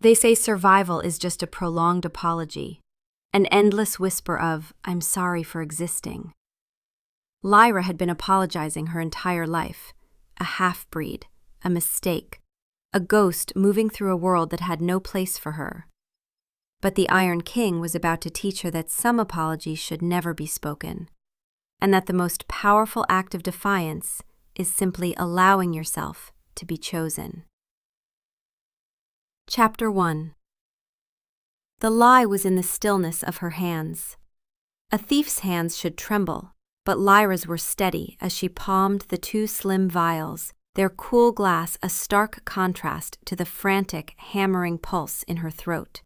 They say survival is just a prolonged apology, an endless whisper of, "I'm sorry for existing." Lyra had been apologizing her entire life, a half-breed, a mistake, a ghost moving through a world that had no place for her. But the Iron King was about to teach her that some apologies should never be spoken, and that the most powerful act of defiance is simply allowing yourself to be chosen. Chapter 1. The lie was in the stillness of her hands. A thief's hands should tremble, but Lyra's were steady as she palmed the two slim vials, their cool glass a stark contrast to the frantic, hammering pulse in her throat.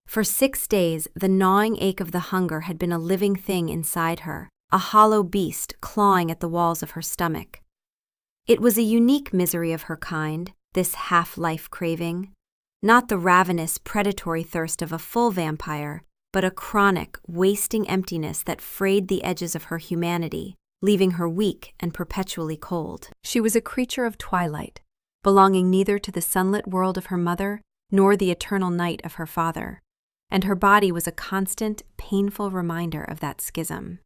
For 6 days, the gnawing ache of the hunger had been a living thing inside her, a hollow beast clawing at the walls of her stomach. It was a unique misery of her kind, this half-life craving. Not the ravenous, predatory thirst of a full vampire, but a chronic, wasting emptiness that frayed the edges of her humanity, leaving her weak and perpetually cold. She was a creature of twilight, belonging neither to the sunlit world of her mother nor the eternal night of her father, and her body was a constant, painful reminder of that schism.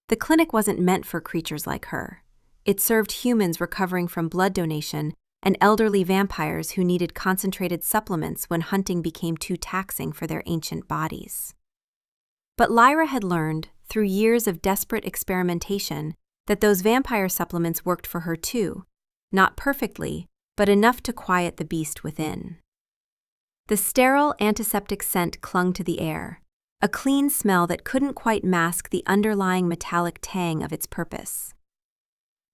The clinic wasn't meant for creatures like her. It served humans recovering from blood donation and elderly vampires who needed concentrated supplements when hunting became too taxing for their ancient bodies. But Lyra had learned, through years of desperate experimentation, that those vampire supplements worked for her too, not perfectly, but enough to quiet the beast within. The sterile, antiseptic scent clung to the air, a clean smell that couldn't quite mask the underlying metallic tang of its purpose.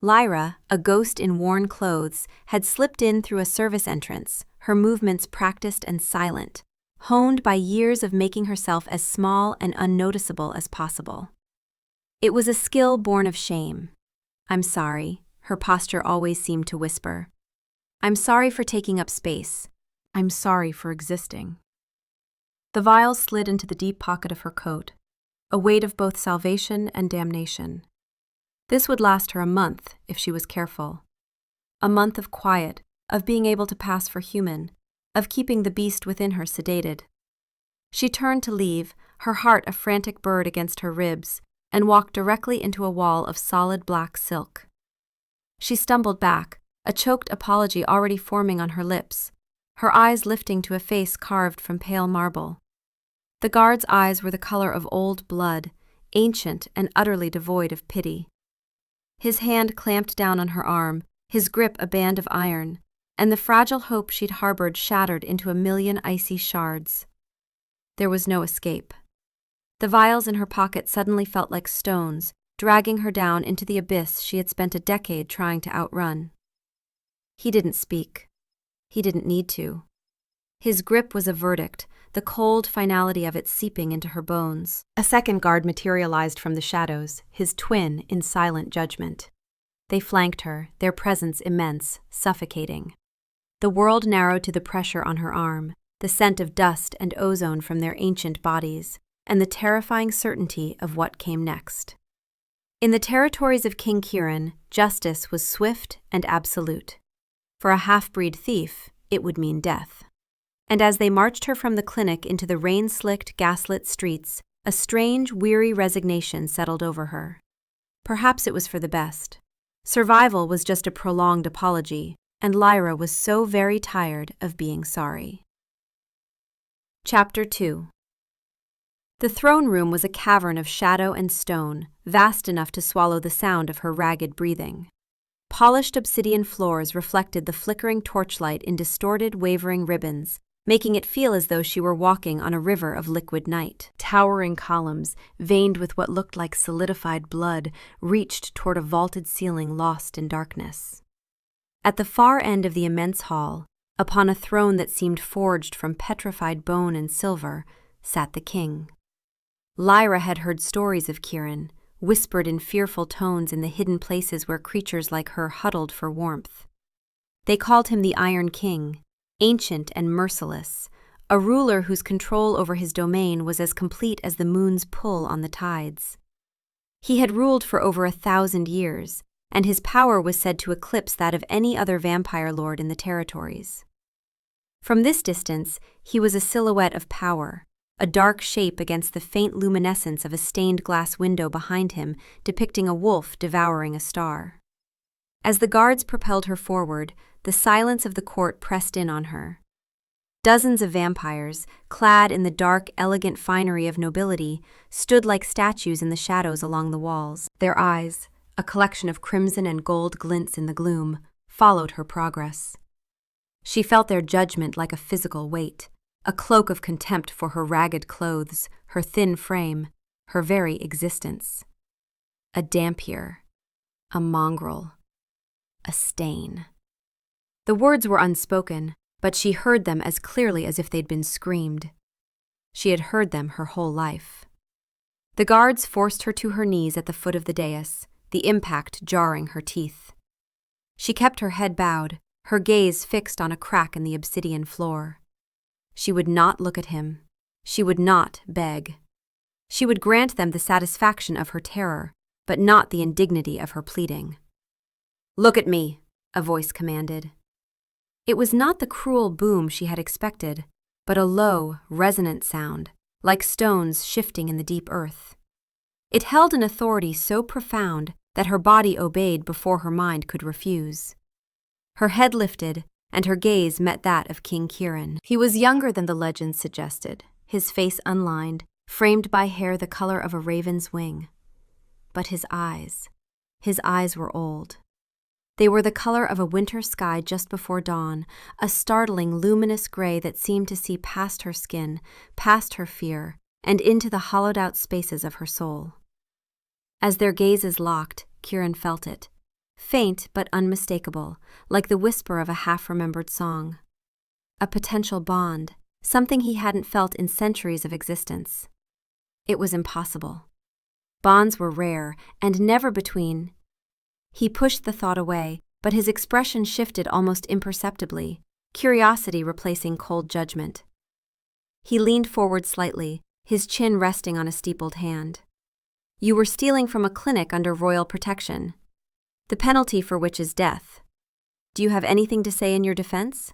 Lyra, a ghost in worn clothes, had slipped in through a service entrance, her movements practiced and silent, honed by years of making herself as small and unnoticeable as possible. It was a skill born of shame. "I'm sorry," her posture always seemed to whisper. "I'm sorry for taking up space. I'm sorry for existing." The vial slid into the deep pocket of her coat, a weight of both salvation and damnation. This would last her a month if she was careful. A month of quiet, of being able to pass for human, of keeping the beast within her sedated. She turned to leave, her heart a frantic bird against her ribs, and walked directly into a wall of solid black silk. She stumbled back, a choked apology already forming on her lips, her eyes lifting to a face carved from pale marble. The guard's eyes were the color of old blood, ancient and utterly devoid of pity. His hand clamped down on her arm, his grip a band of iron, and the fragile hope she'd harbored shattered into a million icy shards. There was no escape. The vials in her pocket suddenly felt like stones, dragging her down into the abyss she had spent a decade trying to outrun. He didn't speak. He didn't need to. His grip was a verdict, the cold finality of it seeping into her bones. A second guard materialized from the shadows, his twin in silent judgment. They flanked her, their presence immense, suffocating. The world narrowed to the pressure on her arm, the scent of dust and ozone from their ancient bodies, and the terrifying certainty of what came next. In the territories of King Kieran, justice was swift and absolute. For a half-breed thief, it would mean death. And as they marched her from the clinic into the rain-slicked, gaslit streets, a strange, weary resignation settled over her. Perhaps it was for the best. Survival was just a prolonged apology, and Lyra was so very tired of being sorry. Chapter 2. The throne room was a cavern of shadow and stone, vast enough to swallow the sound of her ragged breathing. Polished obsidian floors reflected the flickering torchlight in distorted, wavering ribbons, making it feel as though she were walking on a river of liquid night. Towering columns, veined with what looked like solidified blood, reached toward a vaulted ceiling lost in darkness. At the far end of the immense hall, upon a throne that seemed forged from petrified bone and silver, sat the king. Lyra had heard stories of Kieran, whispered in fearful tones in the hidden places where creatures like her huddled for warmth. They called him the Iron King, ancient and merciless, a ruler whose control over his domain was as complete as the moon's pull on the tides. He had ruled for over 1,000 years, and his power was said to eclipse that of any other vampire lord in the territories. From this distance, he was a silhouette of power, a dark shape against the faint luminescence of a stained glass window behind him depicting a wolf devouring a star. As the guards propelled her forward, the silence of the court pressed in on her. Dozens of vampires, clad in the dark, elegant finery of nobility, stood like statues in the shadows along the walls. Their eyes, a collection of crimson and gold glints in the gloom, followed her progress. She felt their judgment like a physical weight, a cloak of contempt for her ragged clothes, her thin frame, her very existence. A Dhampir, a mongrel, a stain. The words were unspoken, but she heard them as clearly as if they'd been screamed. She had heard them her whole life. The guards forced her to her knees at the foot of the dais, the impact jarring her teeth. She kept her head bowed, her gaze fixed on a crack in the obsidian floor. She would not look at him. She would not beg. She would grant them the satisfaction of her terror, but not the indignity of her pleading. "Look at me," a voice commanded. It was not the cruel boom she had expected, but a low, resonant sound, like stones shifting in the deep earth. It held an authority so profound that her body obeyed before her mind could refuse. Her head lifted, and her gaze met that of King Kieran. He was younger than the legend suggested, his face unlined, framed by hair the color of a raven's wing. But his eyes were old. They were the color of a winter sky just before dawn, a startling, luminous gray that seemed to see past her skin, past her fear, and into the hollowed-out spaces of her soul. As their gazes locked, Kieran felt it, faint but unmistakable, like the whisper of a half-remembered song. A potential bond, something he hadn't felt in centuries of existence. It was impossible. Bonds were rare, and never between. He pushed the thought away, but his expression shifted almost imperceptibly, curiosity replacing cold judgment. He leaned forward slightly, his chin resting on a steepled hand. "You were stealing from a clinic under royal protection, the penalty for which is death. Do you have anything to say in your defense?"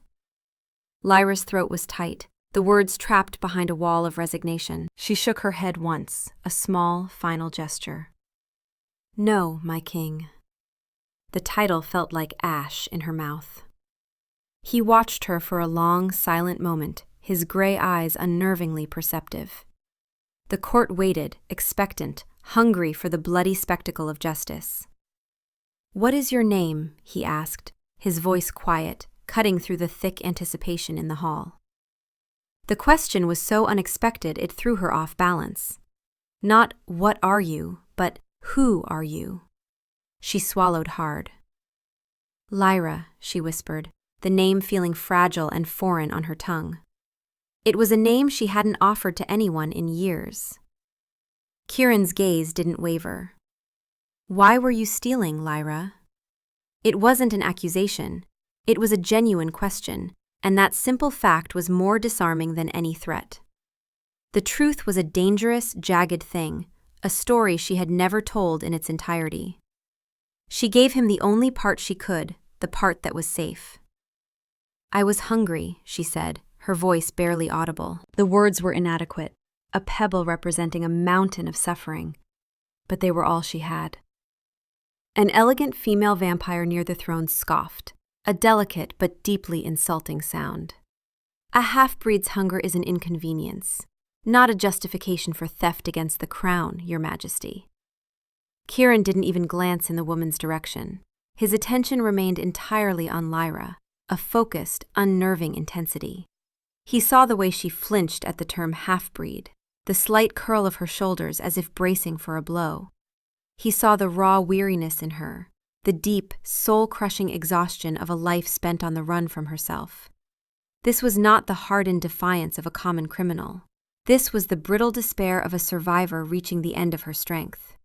Lyra's throat was tight, the words trapped behind a wall of resignation. She shook her head once, a small, final gesture. "No, my king." The title felt like ash in her mouth. He watched her for a long, silent moment, his gray eyes unnervingly perceptive. The court waited, expectant, hungry for the bloody spectacle of justice. "What is your name?" he asked, his voice quiet, cutting through the thick anticipation in the hall. The question was so unexpected it threw her off balance. Not "what are you," but "who are you?" She swallowed hard. "Lyra," she whispered, the name feeling fragile and foreign on her tongue. It was a name she hadn't offered to anyone in years. Kieran's gaze didn't waver. "Why were you stealing, Lyra?" It wasn't an accusation. It was a genuine question, and that simple fact was more disarming than any threat. The truth was a dangerous, jagged thing, a story she had never told in its entirety. She gave him the only part she could, the part that was safe. "I was hungry," she said, her voice barely audible. The words were inadequate, a pebble representing a mountain of suffering, but they were all she had. An elegant female vampire near the throne scoffed, a delicate but deeply insulting sound. "A half-breed's hunger is an inconvenience, not a justification for theft against the crown, Your Majesty." Kieran didn't even glance in the woman's direction. His attention remained entirely on Lyra, a focused, unnerving intensity. He saw the way she flinched at the term half-breed, the slight curl of her shoulders as if bracing for a blow. He saw the raw weariness in her, the deep, soul-crushing exhaustion of a life spent on the run from herself. This was not the hardened defiance of a common criminal. This was the brittle despair of a survivor reaching the end of her strength.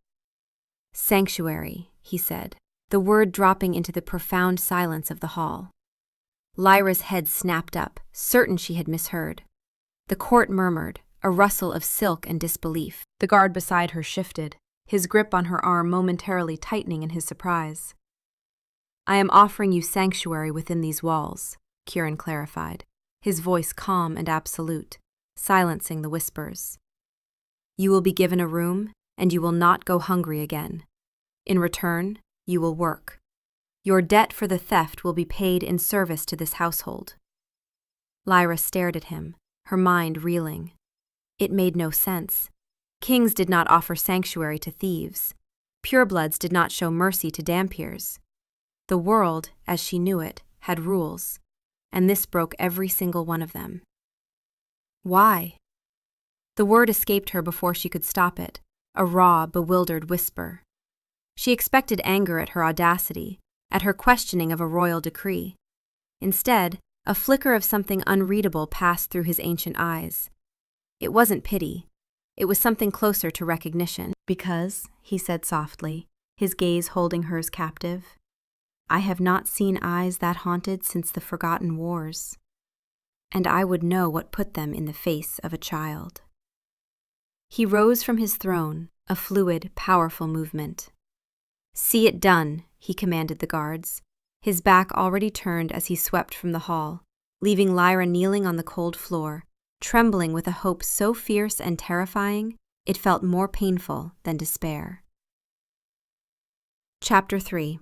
"Sanctuary," he said, the word dropping into the profound silence of the hall. Lyra's head snapped up, certain she had misheard. The court murmured, a rustle of silk and disbelief. The guard beside her shifted, his grip on her arm momentarily tightening in his surprise. "I am offering you sanctuary within these walls," Kieran clarified, his voice calm and absolute, silencing the whispers. "You will be given a room, and you will not go hungry again. In return, you will work. Your debt for the theft will be paid in service to this household." Lyra stared at him, her mind reeling. It made no sense. Kings did not offer sanctuary to thieves. Purebloods did not show mercy to Dhampirs. The world, as she knew it, had rules, and this broke every single one of them. Why? The word escaped her before she could stop it, a raw, bewildered whisper. She expected anger at her audacity, at her questioning of a royal decree. Instead, a flicker of something unreadable passed through his ancient eyes. It wasn't pity. It was something closer to recognition. "Because," he said softly, his gaze holding hers captive, "I have not seen eyes that haunted since the forgotten wars. And I would know what put them in the face of a child." He rose from his throne, a fluid, powerful movement. "See it done," he commanded the guards, his back already turned as he swept from the hall, leaving Lyra kneeling on the cold floor, trembling with a hope so fierce and terrifying it felt more painful than despair. Chapter 3.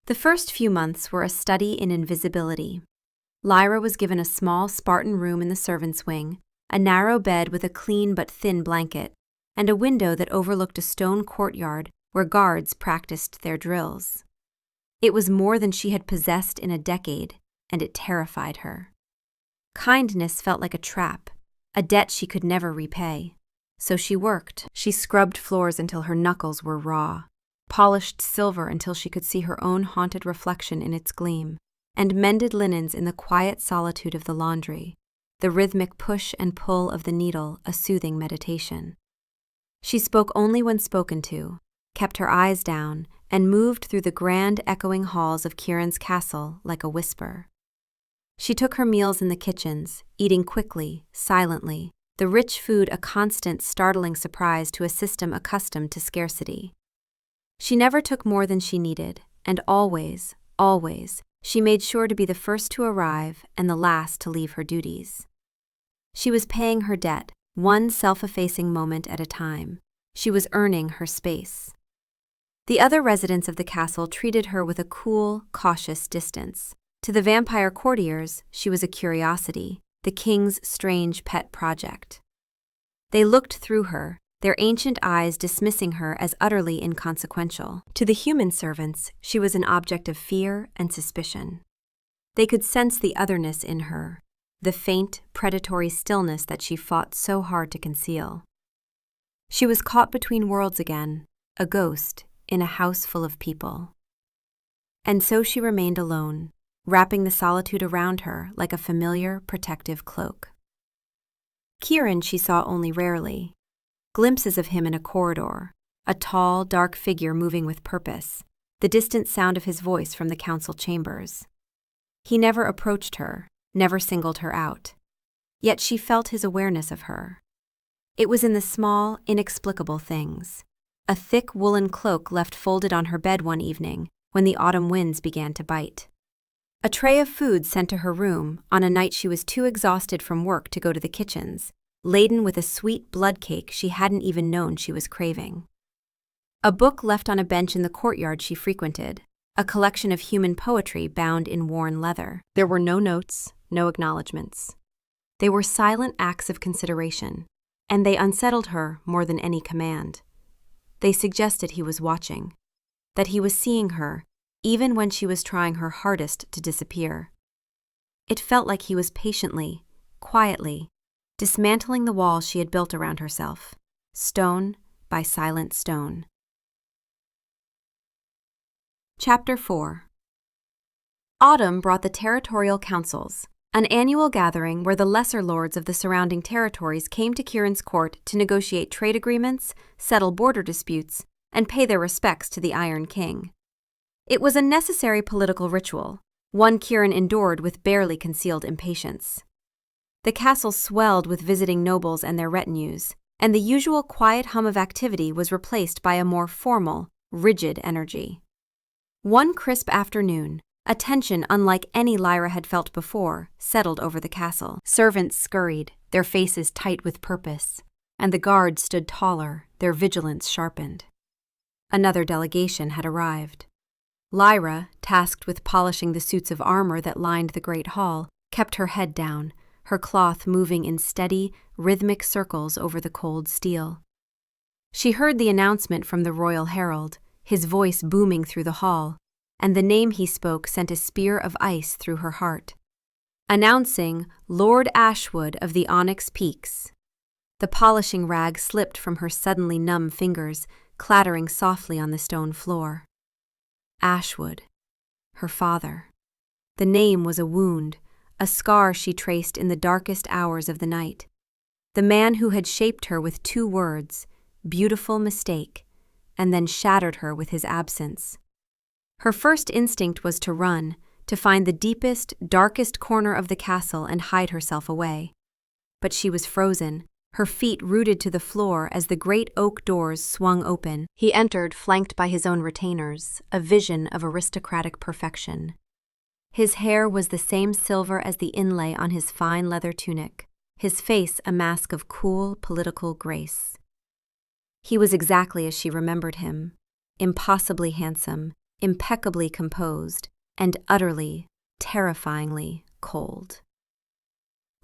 The first few months were a study in invisibility. Lyra was given a small Spartan room in the servants' wing, a narrow bed with a clean but thin blanket, and a window that overlooked a stone courtyard where guards practiced their drills. It was more than she had possessed in a decade, and it terrified her. Kindness felt like a trap, a debt she could never repay. So she worked. She scrubbed floors until her knuckles were raw, polished silver until she could see her own haunted reflection in its gleam, and mended linens in the quiet solitude of the laundry, the rhythmic push and pull of the needle a soothing meditation. She spoke only when spoken to, kept her eyes down, and moved through the grand echoing halls of Kieran's castle like a whisper. She took her meals in the kitchens, eating quickly, silently, the rich food a constant, startling surprise to a system accustomed to scarcity. She never took more than she needed, and always, she made sure to be the first to arrive and the last to leave her duties. She was paying her debt, one self-effacing moment at a time. She was earning her space. The other residents of the castle treated her with a cool, cautious distance. To the vampire courtiers, she was a curiosity, the king's strange pet project. They looked through her, their ancient eyes dismissing her as utterly inconsequential. To the human servants, she was an object of fear and suspicion. They could sense the otherness in her, the faint, predatory stillness that she fought so hard to conceal. She was caught between worlds again, a ghost in a house full of people. And so she remained alone, wrapping the solitude around her like a familiar, protective cloak. Kieran she saw only rarely. Glimpses of him in a corridor, a tall, dark figure moving with purpose, the distant sound of his voice from the council chambers. He never approached her, never singled her out. Yet she felt his awareness of her. It was in the small, inexplicable things. A thick woolen cloak left folded on her bed one evening when the autumn winds began to bite. A tray of food sent to her room on a night she was too exhausted from work to go to the kitchens, laden with a sweet blood cake she hadn't even known she was craving. A book left on a bench in the courtyard she frequented, a collection of human poetry bound in worn leather. There were no notes, no acknowledgments. They were silent acts of consideration, and they unsettled her more than any command. They suggested he was watching, that he was seeing her, even when she was trying her hardest to disappear. It felt like he was patiently, quietly, dismantling the walls she had built around herself, stone by silent stone. Chapter 4. Autumn brought the territorial councils, an annual gathering where the lesser lords of the surrounding territories came to Kieran's court to negotiate trade agreements, settle border disputes, and pay their respects to the Iron King. It was a necessary political ritual, one Kieran endured with barely concealed impatience. The castle swelled with visiting nobles and their retinues, and the usual quiet hum of activity was replaced by a more formal, rigid energy. One crisp afternoon, A tension unlike any Lyra had felt before settled over the castle. Servants scurried, their faces tight with purpose, and the guards stood taller, their vigilance sharpened. Another delegation had arrived. Lyra, tasked with polishing the suits of armor that lined the great hall, kept her head down, her cloth moving in steady, rhythmic circles over the cold steel. She heard the announcement from the royal herald, his voice booming through the hall, and the name he spoke sent a spear of ice through her heart. Announcing Lord Ashwood of the Onyx Peaks. The polishing rag slipped from her suddenly numb fingers, clattering softly on the stone floor. Ashwood, her father. The name was a wound, a scar she traced in the darkest hours of the night. The man who had shaped her with 2 words, beautiful mistake, and then shattered her with his absence. Her first instinct was to run, to find the deepest, darkest corner of the castle and hide herself away. But she was frozen, her feet rooted to the floor as the great oak doors swung open. He entered, flanked by his own retainers, a vision of aristocratic perfection. His hair was the same silver as the inlay on his fine leather tunic, his face a mask of cool, political grace. He was exactly as she remembered him, impossibly handsome, impeccably composed, and utterly, terrifyingly cold.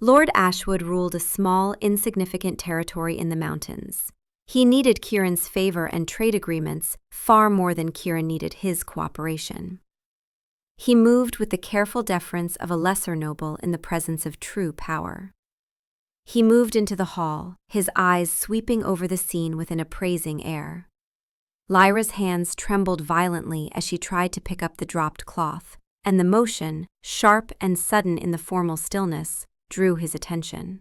Lord Ashwood ruled a small, insignificant territory in the mountains. He needed Kieran's favor and trade agreements far more than Kieran needed his cooperation. He moved with the careful deference of a lesser noble in the presence of true power. He moved into the hall, his eyes sweeping over the scene with an appraising air. Lyra's hands trembled violently as she tried to pick up the dropped cloth, and the motion, sharp and sudden in the formal stillness, drew his attention.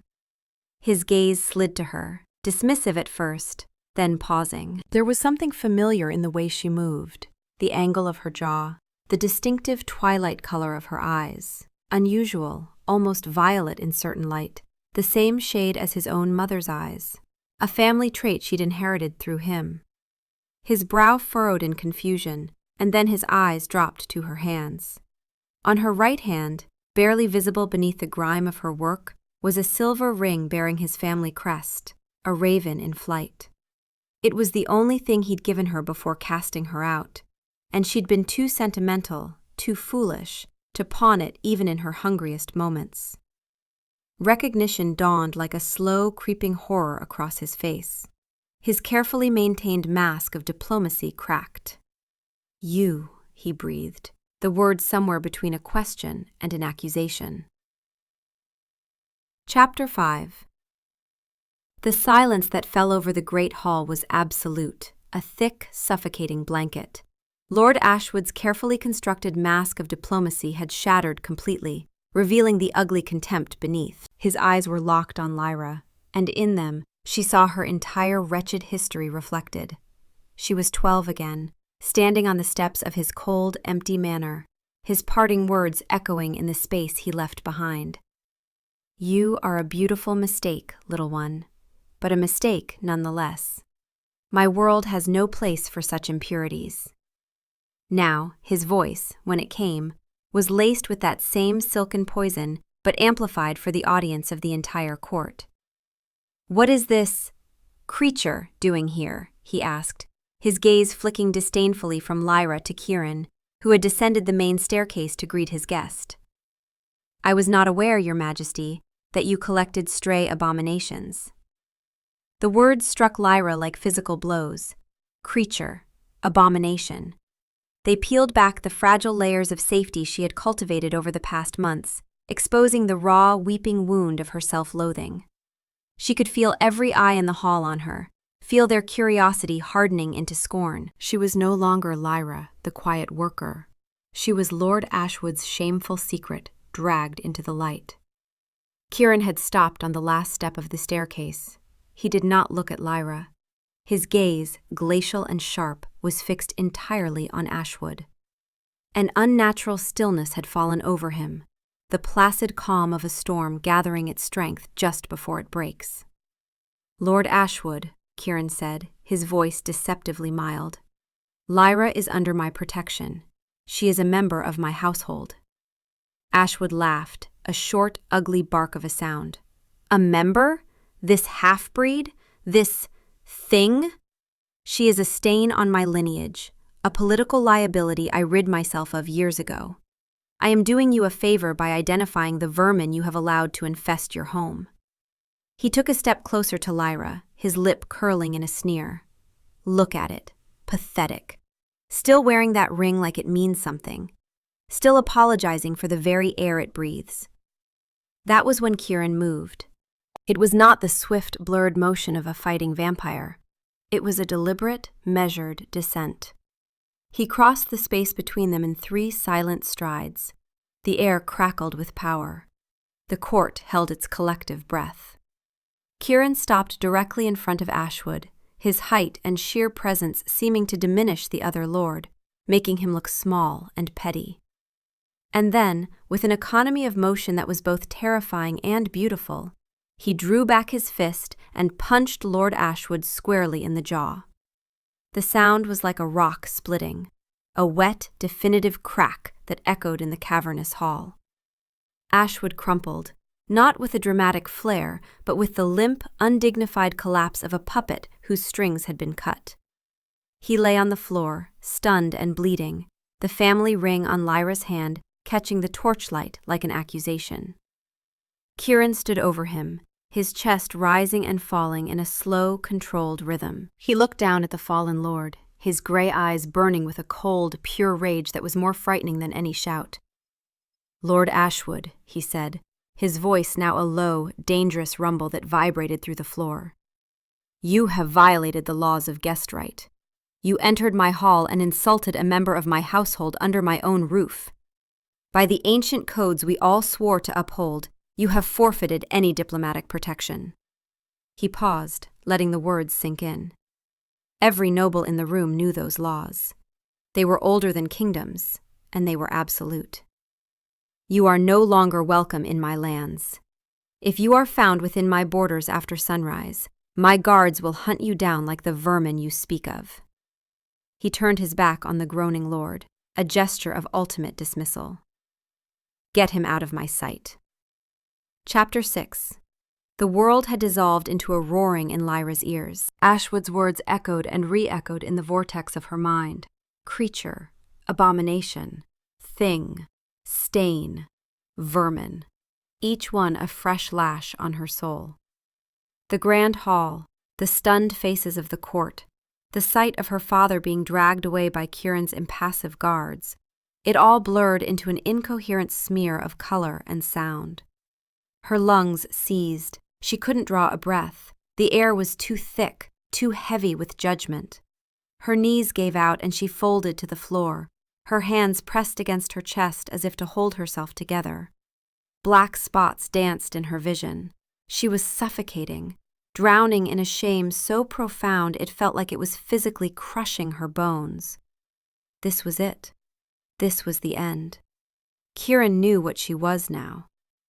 His gaze slid to her, dismissive at first, then pausing. There was something familiar in the way she moved, the angle of her jaw, the distinctive twilight color of her eyes, unusual, almost violet in certain light, the same shade as his own mother's eyes, a family trait she'd inherited through him. His brow furrowed in confusion, and then his eyes dropped to her hands. On her right hand, barely visible beneath the grime of her work, was a silver ring bearing his family crest, a raven in flight. It was the only thing he'd given her before casting her out, and she'd been too sentimental, too foolish, to pawn it even in her hungriest moments. Recognition dawned like a slow, creeping horror across his face. His carefully maintained mask of diplomacy cracked. "You," he breathed, the word somewhere between a question and an accusation. Chapter 5. The silence that fell over the great hall was absolute, a thick, suffocating blanket. Lord Ashwood's carefully constructed mask of diplomacy had shattered completely, revealing the ugly contempt beneath. His eyes were locked on Lyra, and in them, she saw her entire wretched history reflected. She was 12 again, standing on the steps of his cold, empty manor, his parting words echoing in the space he left behind. "You are a beautiful mistake, little one, but a mistake nonetheless. My world has no place for such impurities." Now, his voice, when it came, was laced with that same silken poison, but amplified for the audience of the entire court. "What is this creature doing here?" he asked, his gaze flicking disdainfully from Lyra to Kieran, who had descended the main staircase to greet his guest. "I was not aware, Your Majesty, that you collected stray abominations." The words struck Lyra like physical blows. Creature, abomination. They peeled back the fragile layers of safety she had cultivated over the past months, exposing the raw, weeping wound of her self-loathing. She could feel every eye in the hall on her, feel their curiosity hardening into scorn. She was no longer Lyra, the quiet worker. She was Lord Ashwood's shameful secret, dragged into the light. Kieran had stopped on the last step of the staircase. He did not look at Lyra. His gaze, glacial and sharp, was fixed entirely on Ashwood. An unnatural stillness had fallen over him, the placid calm of a storm gathering its strength just before it breaks. "Lord Ashwood," Kieran said, his voice deceptively mild, "Lyra is under my protection. She is a member of my household. Ashwood laughed, a short, ugly bark of a sound. A member? This half-breed? This thing? She is a stain on my lineage, a political liability I rid myself of years ago. I am doing you a favor by identifying the vermin you have allowed to infest your home. He took a step closer to Lyra, his lip curling in a sneer. Look at it. Pathetic. Still wearing that ring like it means something. Still apologizing for the very air it breathes. That was when Kieran moved. It was not the swift, blurred motion of a fighting vampire. It was a deliberate, measured descent. He crossed the space between them in 3 silent strides. The air crackled with power. The court held its collective breath. Kieran stopped directly in front of Ashwood, his height and sheer presence seeming to diminish the other lord, making him look small and petty. And then, with an economy of motion that was both terrifying and beautiful, he drew back his fist and punched Lord Ashwood squarely in the jaw. The sound was like a rock splitting, a wet, definitive crack that echoed in the cavernous hall. Ashwood crumpled, not with a dramatic flare, but with the limp, undignified collapse of a puppet whose strings had been cut. He lay on the floor, stunned and bleeding, the family ring on Lyra's hand catching the torchlight like an accusation. Kieran stood over him, his chest rising and falling in a slow, controlled rhythm. He looked down at the fallen lord, his gray eyes burning with a cold, pure rage that was more frightening than any shout. "Lord Ashwood," he said, his voice now a low, dangerous rumble that vibrated through the floor. "You have violated the laws of guest right. You entered my hall and insulted a member of my household under my own roof. By the ancient codes we all swore to uphold, you have forfeited any diplomatic protection." He paused, letting the words sink in. Every noble in the room knew those laws. They were older than kingdoms, and they were absolute. "You are no longer welcome in my lands. If you are found within my borders after sunrise, my guards will hunt you down like the vermin you speak of." He turned his back on the groaning lord, a gesture of ultimate dismissal. "Get him out of my sight." Chapter 6. The world had dissolved into a roaring in Lyra's ears. Ashwood's words echoed and re-echoed in the vortex of her mind. Creature, abomination, thing, stain, vermin, each one a fresh lash on her soul. The grand hall, the stunned faces of the court, the sight of her father being dragged away by Kieran's impassive guards, it all blurred into an incoherent smear of color and sound. Her lungs seized. She couldn't draw a breath. The air was too thick, too heavy with judgment. Her knees gave out and she folded to the floor, her hands pressed against her chest as if to hold herself together. Black spots danced in her vision. She was suffocating, drowning in a shame so profound it felt like it was physically crushing her bones. This was it. This was the end. Kieran knew what she was now.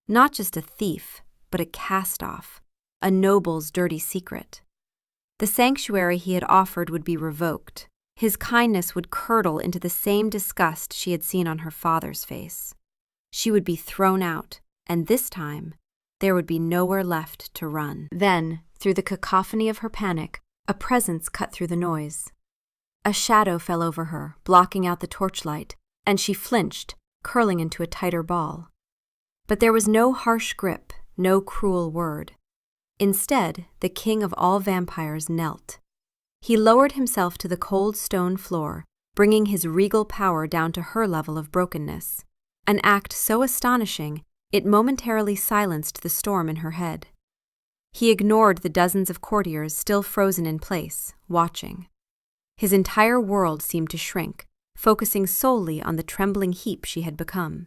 Not just a thief, but a cast-off, a noble's dirty secret. The sanctuary he had offered would be revoked. His kindness would curdle into the same disgust she had seen on her father's face. She would be thrown out, and this time, there would be nowhere left to run. Then, through the cacophony of her panic, a presence cut through the noise. A shadow fell over her, blocking out the torchlight, and she flinched, curling into a tighter ball. But there was no harsh grip, no cruel word. Instead, the king of all vampires knelt. He lowered himself to the cold stone floor, bringing his regal power down to her level of brokenness, an act so astonishing it momentarily silenced the storm in her head. He ignored the dozens of courtiers still frozen in place, watching. His entire world seemed to shrink, focusing solely on the trembling heap she had become.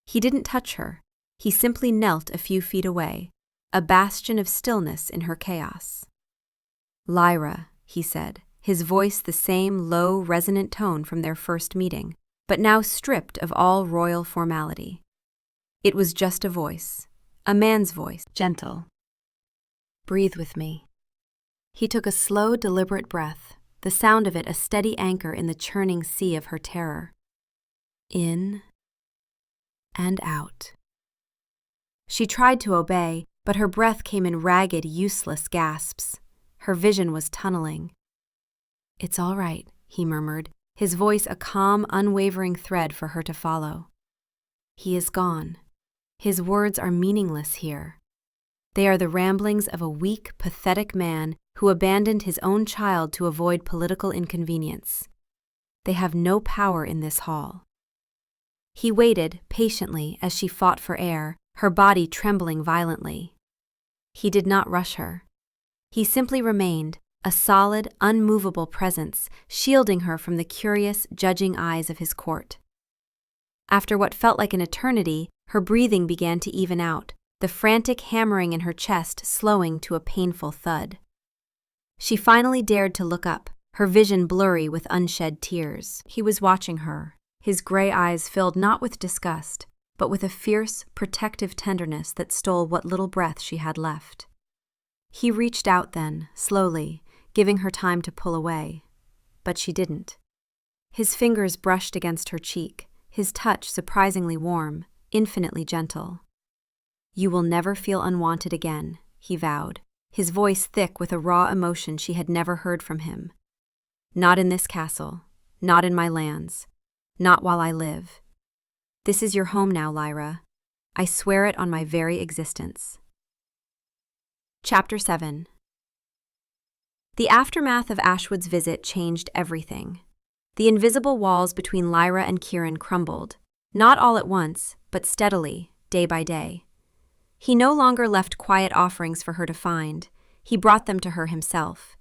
He didn't touch her. He simply knelt a few feet away, a bastion of stillness in her chaos. "Lyra," he said, his voice the same low, resonant tone from their first meeting, but now stripped of all royal formality. It was just a voice, a man's voice, gentle. "Breathe with me." He took a slow, deliberate breath, the sound of it a steady anchor in the churning sea of her terror. In and out. She tried to obey, but her breath came in ragged, useless gasps. Her vision was tunneling. "It's all right," he murmured, his voice a calm, unwavering thread for her to follow. "He is gone. His words are meaningless here. They are the ramblings of a weak, pathetic man who abandoned his own child to avoid political inconvenience. They have no power in this hall." He waited patiently as she fought for air, her body trembling violently. He did not rush her. He simply remained, a solid, unmovable presence, shielding her from the curious, judging eyes of his court. After what felt like an eternity, her breathing began to even out, the frantic hammering in her chest slowing to a painful thud. She finally dared to look up, her vision blurry with unshed tears. He was watching her, his gray eyes filled not with disgust, but with a fierce, protective tenderness that stole what little breath she had left. He reached out then, slowly, giving her time to pull away. But she didn't. His fingers brushed against her cheek, his touch surprisingly warm, infinitely gentle. "You will never feel unwanted again," he vowed, his voice thick with a raw emotion she had never heard from him. "Not in this castle, not in my lands, not while I live. This is your home now, Lyra. I swear it on my very existence." Chapter 7. The aftermath of Ashwood's visit changed everything. The invisible walls between Lyra and Kieran crumbled, not all at once, but steadily, day by day. He no longer left quiet offerings for her to find, he brought them to her himself.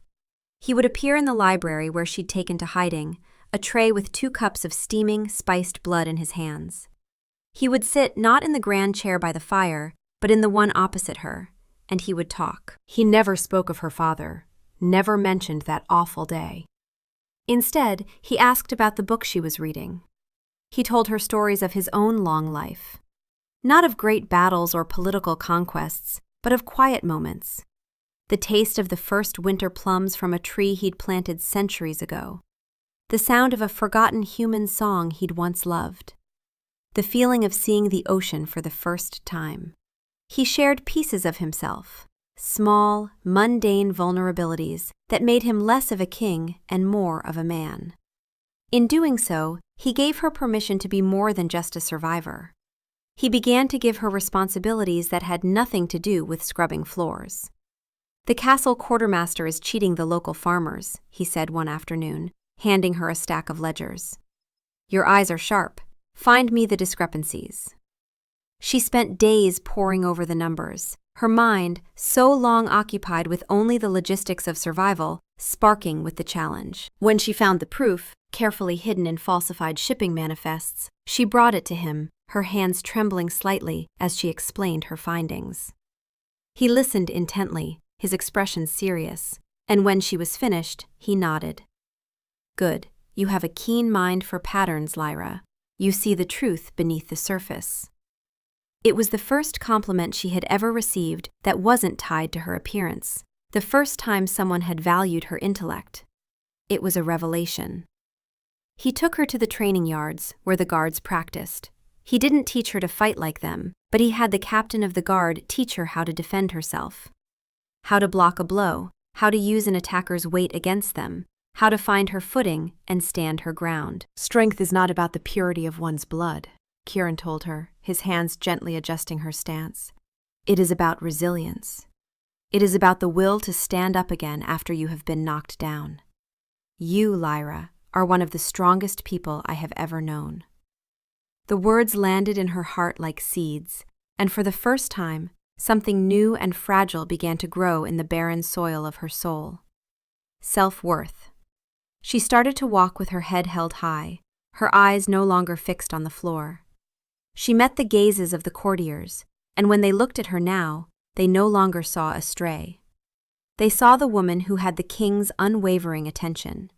He would appear in the library where she'd taken to hiding, a tray with 2 cups of steaming, spiced blood in his hands. He would sit not in the grand chair by the fire, but in the one opposite her, and he would talk. He never spoke of her father, never mentioned that awful day. Instead, he asked about the book she was reading. He told her stories of his own long life. Not of great battles or political conquests, but of quiet moments. The taste of the first winter plums from a tree he'd planted centuries ago. The sound of a forgotten human song he'd once loved. The feeling of seeing the ocean for the first time. He shared pieces of himself, small, mundane vulnerabilities that made him less of a king and more of a man. In doing so, he gave her permission to be more than just a survivor. He began to give her responsibilities that had nothing to do with scrubbing floors. "The castle quartermaster is cheating the local farmers," he said one afternoon, handing her a stack of ledgers. "Your eyes are sharp. Find me the discrepancies." She spent days poring over the numbers, her mind, so long occupied with only the logistics of survival, sparking with the challenge. When she found the proof, carefully hidden in falsified shipping manifests, she brought it to him, her hands trembling slightly as she explained her findings. He listened intently, his expression serious, and when she was finished, he nodded. "Good, you have a keen mind for patterns, Lyra. You see the truth beneath the surface." It was the first compliment she had ever received that wasn't tied to her appearance, the first time someone had valued her intellect. It was a revelation. He took her to the training yards, where the guards practiced. He didn't teach her to fight like them, but he had the captain of the guard teach her how to defend herself. How to block a blow, how to use an attacker's weight against them, how to find her footing and stand her ground. "Strength is not about the purity of one's blood," Kieran told her, his hands gently adjusting her stance. "It is about resilience. It is about the will to stand up again after you have been knocked down. You, Lyra, are one of the strongest people I have ever known." The words landed in her heart like seeds, and for the first time, something new and fragile began to grow in the barren soil of her soul. Self-worth. She started to walk with her head held high, her eyes no longer fixed on the floor. She met the gazes of the courtiers, and when they looked at her now, they no longer saw astray. They saw the woman who had the king's unwavering attention.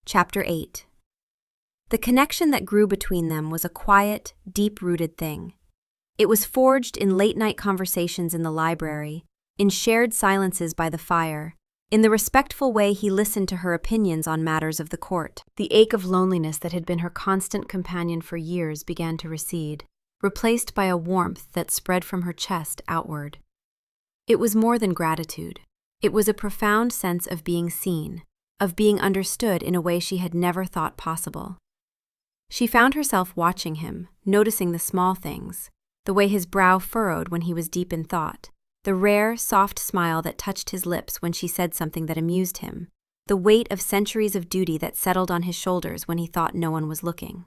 Chapter 8. The connection that grew between them was a quiet, deep-rooted thing. It was forged in late-night conversations in the library, in shared silences by the fire, In the respectful way he listened to her opinions on matters of the court. The ache of loneliness that had been her constant companion for years began to recede, replaced by a warmth that spread from her chest outward. It was more than gratitude. It was a profound sense of being seen, of being understood in a way she had never thought possible. She found herself watching him, noticing the small things, the way his brow furrowed when he was deep in thought, the rare, soft smile that touched his lips when she said something that amused him, the weight of centuries of duty that settled on his shoulders when he thought no one was looking.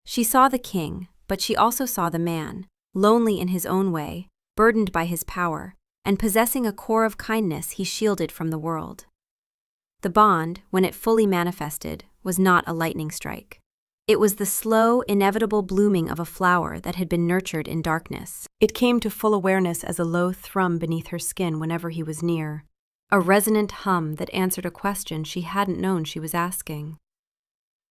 She saw the king, but she also saw the man, lonely in his own way, burdened by his power, and possessing a core of kindness he shielded from the world. The bond, when it fully manifested, was not a lightning strike. It was the slow, inevitable blooming of a flower that had been nurtured in darkness. It came to full awareness as a low thrum beneath her skin whenever he was near, a resonant hum that answered a question she hadn't known she was asking.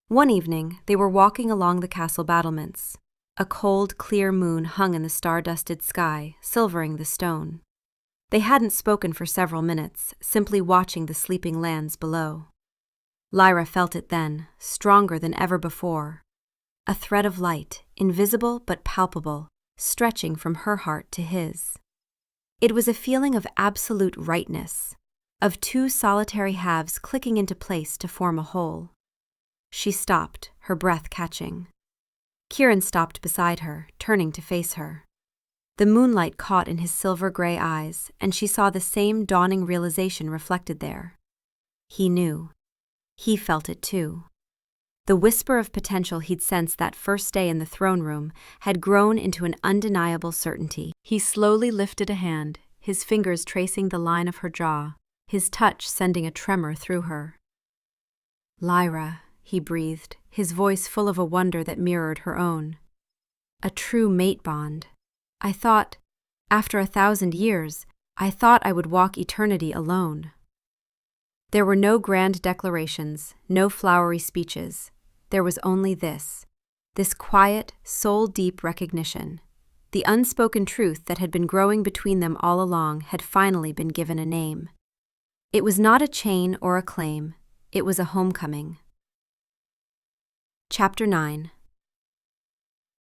One evening, they were walking along the castle battlements. A cold, clear moon hung in the star-dusted sky, silvering the stone. They hadn't spoken for several minutes, simply watching the sleeping lands below. Lyra felt it then, stronger than ever before. A thread of light, invisible but palpable, stretching from her heart to his. It was a feeling of absolute rightness, of two solitary halves clicking into place to form a whole. She stopped, her breath catching. Kieran stopped beside her, turning to face her. The moonlight caught in his silver-gray eyes, and she saw the same dawning realization reflected there. He knew. He felt it too. The whisper of potential he'd sensed that first day in the throne room had grown into an undeniable certainty. He slowly lifted a hand, his fingers tracing the line of her jaw, his touch sending a tremor through her. "Lyra," he breathed, his voice full of a wonder that mirrored her own. "A true mate bond. I thought, after 1,000 years, I thought I would walk eternity alone." There were no grand declarations, no flowery speeches. There was only this quiet, soul-deep recognition. The unspoken truth that had been growing between them all along had finally been given a name. It was not a chain or a claim. It was a homecoming. Chapter 9.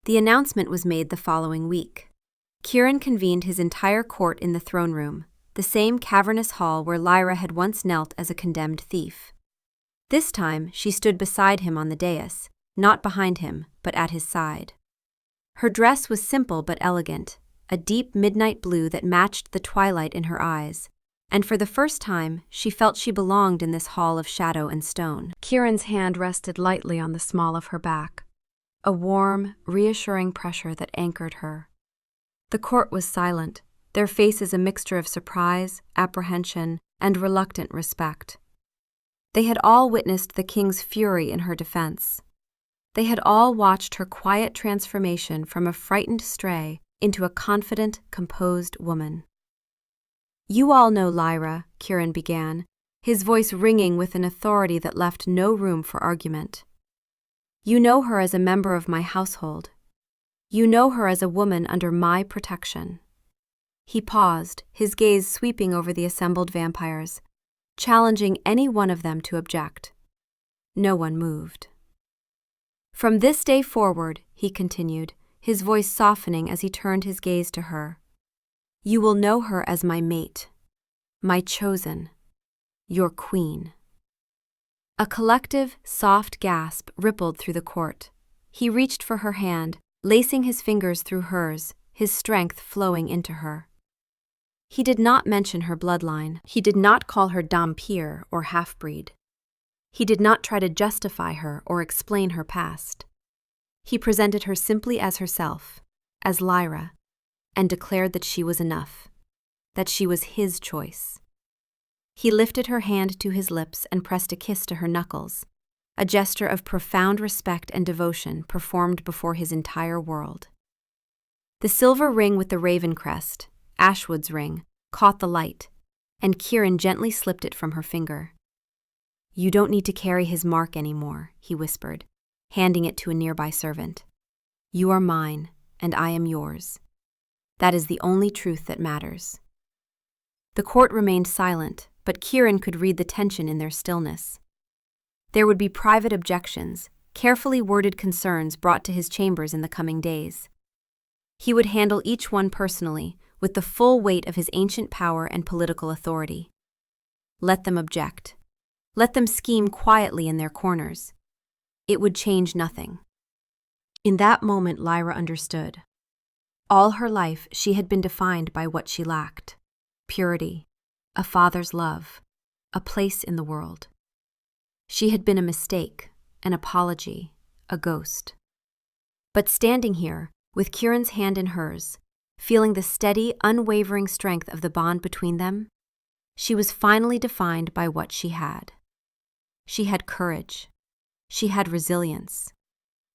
The announcement was made the following week. Kieran convened his entire court in the throne room, the same cavernous hall where Lyra had once knelt as a condemned thief. This time, she stood beside him on the dais, not behind him, but at his side. Her dress was simple but elegant, a deep midnight blue that matched the twilight in her eyes, and for the first time, she felt she belonged in this hall of shadow and stone. Kieran's hand rested lightly on the small of her back, a warm, reassuring pressure that anchored her. The court was silent, their faces a mixture of surprise, apprehension, and reluctant respect. They had all witnessed the king's fury in her defense. They had all watched her quiet transformation from a frightened stray into a confident, composed woman. "You all know Lyra," Kieran began, his voice ringing with an authority that left no room for argument. "You know her as a member of my household. You know her as a woman under my protection." He paused, his gaze sweeping over the assembled vampires, challenging any one of them to object. No one moved. "From this day forward," he continued, his voice softening as he turned his gaze to her, "you will know her as my mate, my chosen, your queen." A collective, soft gasp rippled through the court. He reached for her hand, lacing his fingers through hers, his strength flowing into her. He did not mention her bloodline. He did not call her Dhampir or half-breed. He did not try to justify her or explain her past. He presented her simply as herself, as Lyra, and declared that she was enough, that she was his choice. He lifted her hand to his lips and pressed a kiss to her knuckles, a gesture of profound respect and devotion performed before his entire world. The silver ring with the raven crest, Ashwood's ring, caught the light, and Kieran gently slipped it from her finger. "You don't need to carry his mark anymore," he whispered, handing it to a nearby servant. "You are mine, and I am yours. That is the only truth that matters." The court remained silent, but Kieran could read the tension in their stillness. There would be private objections, carefully worded concerns brought to his chambers in the coming days. He would handle each one personally, with the full weight of his ancient power and political authority. Let them object. Let them scheme quietly in their corners. It would change nothing. In that moment, Lyra understood. All her life, she had been defined by what she lacked: purity, a father's love, a place in the world. She had been a mistake, an apology, a ghost. But standing here, with Kieran's hand in hers, feeling the steady, unwavering strength of the bond between them, she was finally defined by what she had. She had courage. She had resilience.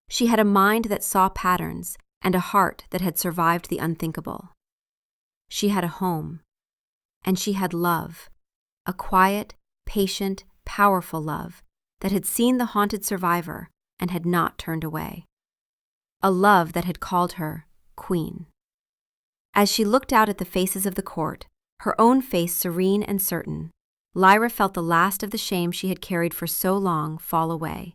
She had a mind that saw patterns and a heart that had survived the unthinkable. She had a home. And she had love, a quiet, patient, powerful love that had seen the haunted survivor and had not turned away. A love that had called her Queen. As she looked out at the faces of the court, her own face serene and certain, Lyra felt the last of the shame she had carried for so long fall away,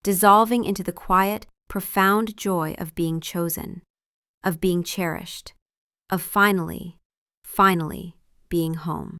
dissolving into the quiet, profound joy of being chosen, of being cherished, of finally being home.